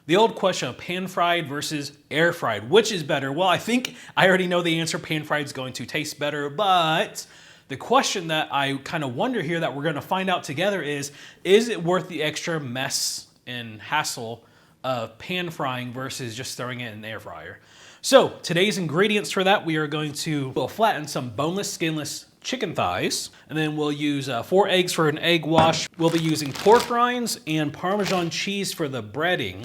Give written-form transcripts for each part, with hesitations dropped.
The old question of pan-fried versus air-fried, which is better? Well, I think I already know the answer. Pan-fried is going to taste better, but the question that I kind of wonder here that we're going to find out together is it worth the extra mess and hassle of pan frying versus just throwing it in the air fryer? So today's ingredients for that, we are going to flatten some boneless, skinless chicken thighs, and then we'll use 4 eggs for an egg wash. We'll be using pork rinds and Parmesan cheese for the breading.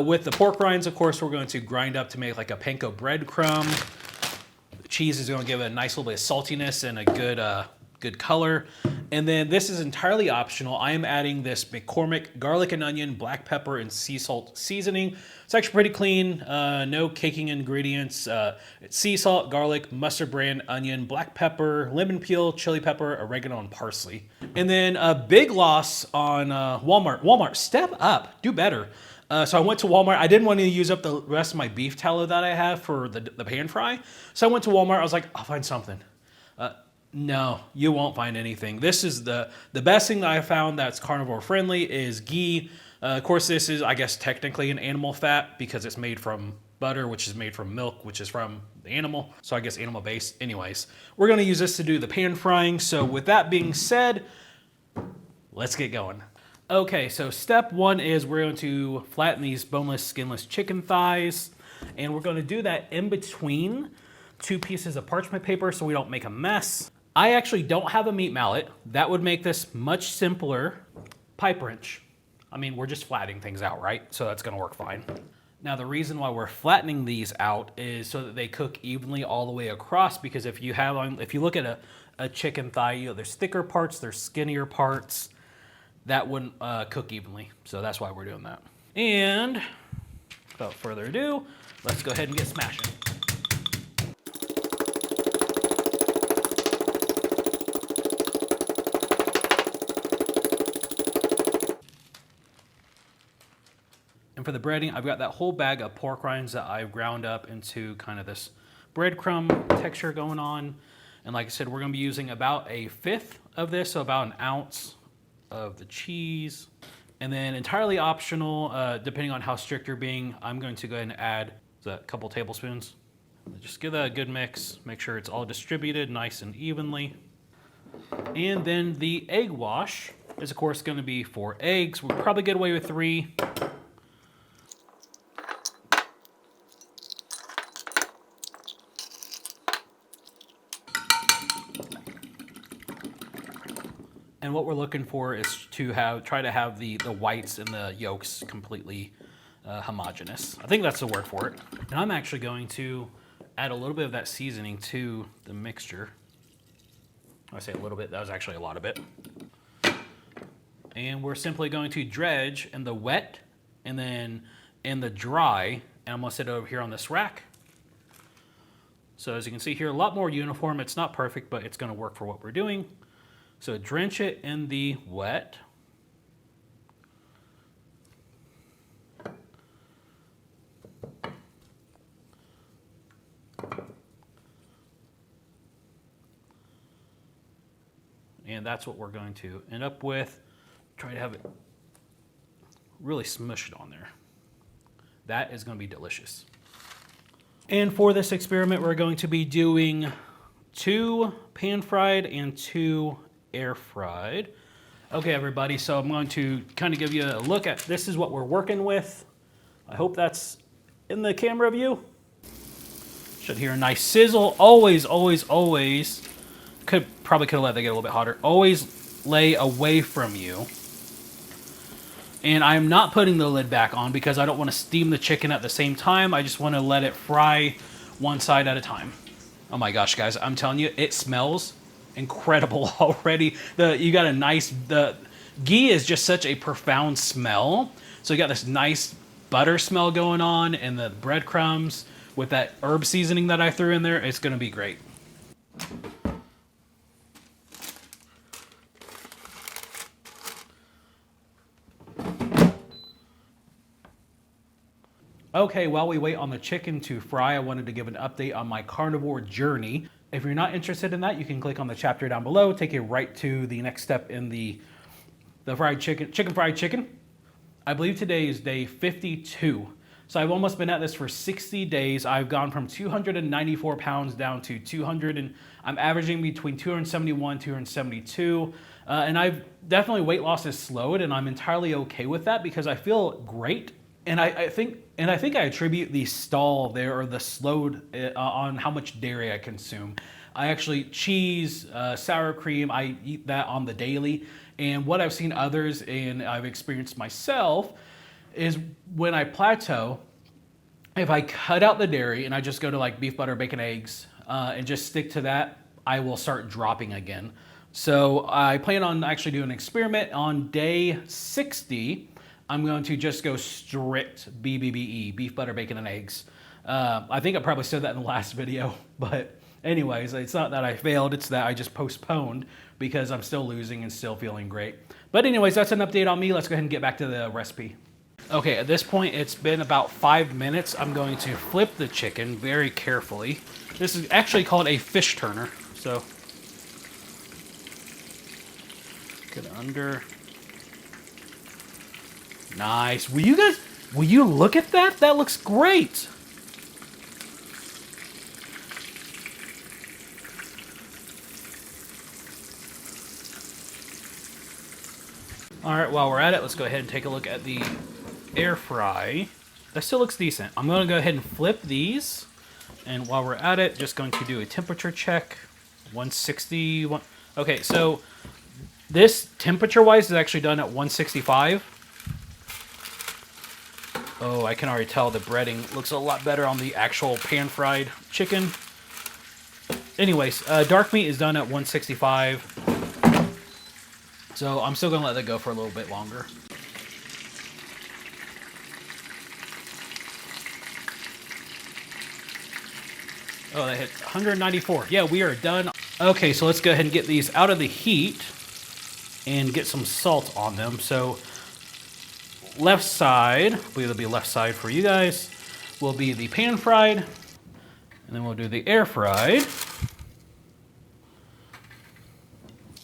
With the pork rinds, of course, we're going to grind up to make like a panko breadcrumb. The cheese is going to give it a nice little bit of saltiness and a good color. And then this is entirely optional. I am adding this McCormick garlic and onion, black pepper, and sea salt seasoning. It's actually pretty clean, no caking ingredients. It's sea salt, garlic, mustard brand, onion, black pepper, lemon peel, chili pepper, oregano, and parsley. And then a big loss on Walmart. Walmart, step up, do better. So I went to Walmart. I didn't want to use up the rest of my beef tallow that I have for the pan fry. So I went to Walmart. I was like, I'll find something. No, you won't find anything. This is the best thing that I found that's carnivore friendly is ghee. Of course, this is, I guess, technically an animal fat because it's made from butter, which is made from milk, which is from the animal. So I guess animal based. Anyways, we're going to use this to do the pan frying. So with that being said, let's get going. Okay, so step one is we're going to flatten these boneless, skinless chicken thighs. And we're going to do that in between 2 pieces of parchment paper so we don't make a mess. I actually don't have a meat mallet. That would make this much simpler. Pipe wrench. I mean, we're just flattening things out, right? So that's gonna work fine. Now, the reason why we're flattening these out is so that they cook evenly all the way across, because if you look at a chicken thigh, there's thicker parts, there's skinnier parts. That wouldn't cook evenly. So that's why we're doing that. And without further ado, let's go ahead and get smashing. And for the breading, I've got that whole bag of pork rinds that I've ground up into kind of this breadcrumb texture going on. And like I said, we're gonna be using about 1/5 of this, so about 1 ounce of the cheese. And then entirely optional, depending on how strict you're being, I'm going to go ahead and add a couple tablespoons. Just give that a good mix, make sure it's all distributed nice and evenly. And then the egg wash is of course gonna be 4 eggs. We'll probably get away with 3. And what we're looking for is to try to have the whites and the yolks completely homogeneous. I think that's the word for it. And I'm actually going to add a little bit of that seasoning to the mixture. I say a little bit, that was actually a lot of it. And we're simply going to dredge in the wet and then in the dry. And I'm gonna sit over here on this rack. So as you can see here, a lot more uniform. It's not perfect, but it's gonna work for what we're doing. So drench it in the wet. And that's what we're going to end up with. Try to have it really smushed on there. That is going to be delicious. And for this experiment, we're going to be doing 2 pan-fried and 2 air-fried. Okay, everybody, so I'm going to kind of give you a look at, this is what we're working with. I hope that's in the camera view. Should hear a nice sizzle. Always, always, always, probably could have let that get a little bit hotter. Always lay away from you. And I'm not putting the lid back on because I don't want to steam the chicken at the same time. I just want to let it fry one side at a time. Oh my gosh, guys, I'm telling you, it smells incredible already. The ghee is just such a profound smell. So you got this nice butter smell going on, and the breadcrumbs with that herb seasoning that I threw in there. It's going to be great. Okay, while we wait on the chicken to fry, I wanted to give an update on my carnivore journey. If you're not interested in that, you can click on the chapter down below, take you right to the next step in the fried chicken, fried chicken. I believe today is day 52. So I've almost been at this for 60 days. I've gone from 294 pounds down to 200, and I'm averaging between 271, 272. And I've definitely weight loss has slowed, and I'm entirely okay with that because I feel great. And I think I attribute the stall there, or the slowed on how much dairy I consume. I actually cheese, sour cream, I eat that on the daily. And what I've seen others and I've experienced myself is when I plateau, if I cut out the dairy and I just go to like beef, butter, bacon, eggs, and just stick to that, I will start dropping again. So I plan on actually doing an experiment on day 60. I'm going to just go strict BBBE, beef, butter, bacon, and eggs. I think I probably said that in the last video, but anyways, it's not that I failed, it's that I just postponed because I'm still losing and still feeling great. But anyways, that's an update on me. Let's go ahead and get back to the recipe. Okay, at this point, it's been about 5 minutes. I'm going to flip the chicken very carefully. This is actually called a fish turner. So, get it under. Nice. Will you look at that? That looks great. All right, while we're at it, let's go ahead and take a look at the air fry. That still looks decent. I'm going to go ahead and flip these. And while we're at it, just going to do a temperature check. 160. Okay, so this temperature-wise is actually done at 165. Oh, I can already tell the breading looks a lot better on the actual pan-fried chicken. Anyways, dark meat is done at 165. So I'm still going to let that go for a little bit longer. Oh, that hit 194. Yeah, we are done. Okay, so let's go ahead and get these out of the heat and get some salt on them. So left side, I believe it'll be left side for you guys, will be the pan fried. And then we'll do the air fried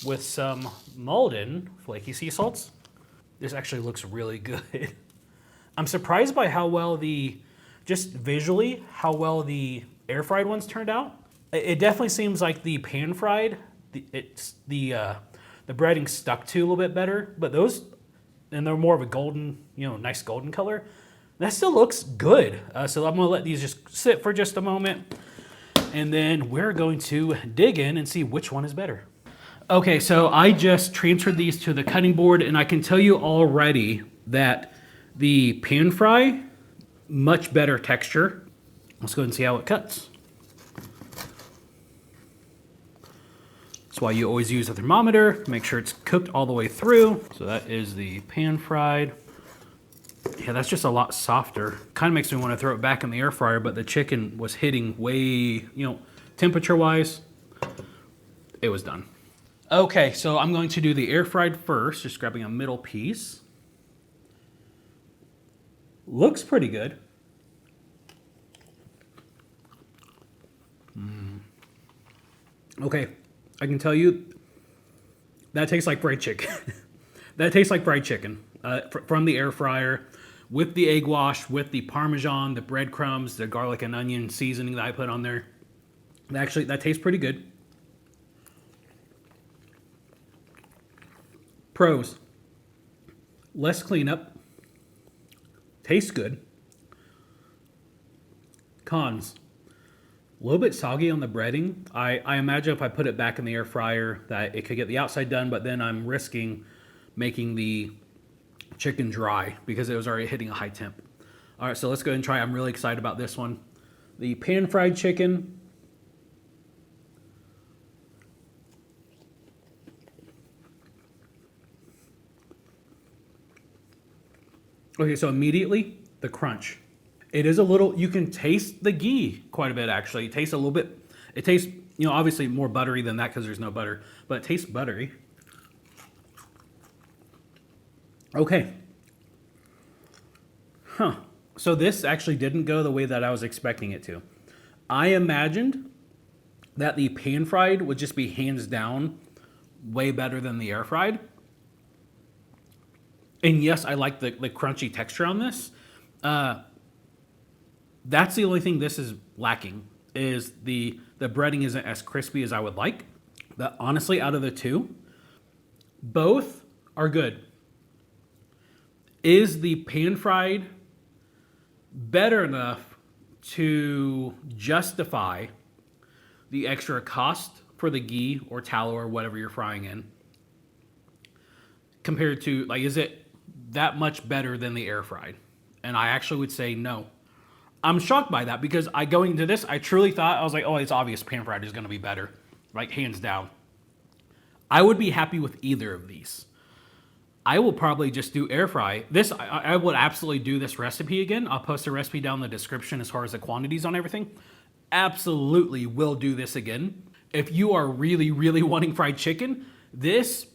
with some Malden flaky sea salts. This actually looks really good. I'm surprised by how well just visually, how well the air fried ones turned out. It definitely seems like the pan fried, the breading stuck to a little bit better, but those, and they're more of a golden, nice golden color. That still looks good. So I'm gonna let these just sit for just a moment, and then we're going to dig in and see which one is better. Okay, so I just transferred these to the cutting board, and I can tell you already that the pan fry, much better texture. Let's go ahead and see how it cuts. That's why you always use a thermometer, make sure it's cooked all the way through. So that is the pan fried. Yeah, that's just a lot softer. Kind of makes me want to throw it back in the air fryer, but the chicken was hitting way, temperature-wise, it was done. Okay, so I'm going to do the air fried first, just grabbing a middle piece. Looks pretty good. Okay, I can tell you that tastes like fried chicken. That tastes like fried chicken from the air fryer with the egg wash, with the Parmesan, the breadcrumbs, the garlic and onion seasoning that I put on there. Actually, that tastes pretty good. Pros: less cleanup, tastes good. Cons: a little bit soggy on the breading. I imagine if I put it back in the air fryer that it could get the outside done, but then I'm risking making the chicken dry because it was already hitting a high temp. All right, so let's go ahead and try. I'm really excited about this one. The pan fried chicken. Okay, so immediately, the crunch. It is a little, you can taste the ghee quite a bit actually. It tastes a little bit, it tastes, obviously more buttery than that because there's no butter, but it tastes buttery. Okay. Huh. So this actually didn't go the way that I was expecting it to. I imagined that the pan fried would just be hands down way better than the air fried. And yes, I like the crunchy texture on this. That's the only thing this is lacking, is the breading isn't as crispy as I would like. But honestly, out of the two, both are good. Is the pan fried better enough to justify the extra cost for the ghee or tallow or whatever you're frying in, compared to, like, is it that much better than the air fried? And I actually would say no. I'm shocked by that, because going into this, I truly thought, I was like, oh, it's obvious pan fried is going to be better, like hands down. I would be happy with either of these. I will probably just do air fry. This, I would absolutely do this recipe again. I'll post a recipe down in the description as far as the quantities on everything. Absolutely will do this again. If you are really, really wanting fried chicken, this,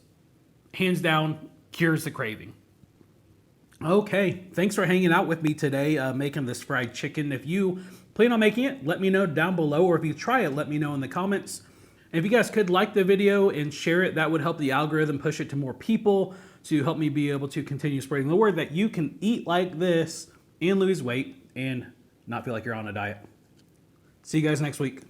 hands down, cures the craving. Okay, thanks for hanging out with me today, making this fried chicken. If you plan on making it, let me know down below, or if you try it, let me know in the comments. And if you guys could like the video and share it, that would help the algorithm push it to more people, to help me be able to continue spreading the word that you can eat like this and lose weight and not feel like you're on a diet. See you guys next week.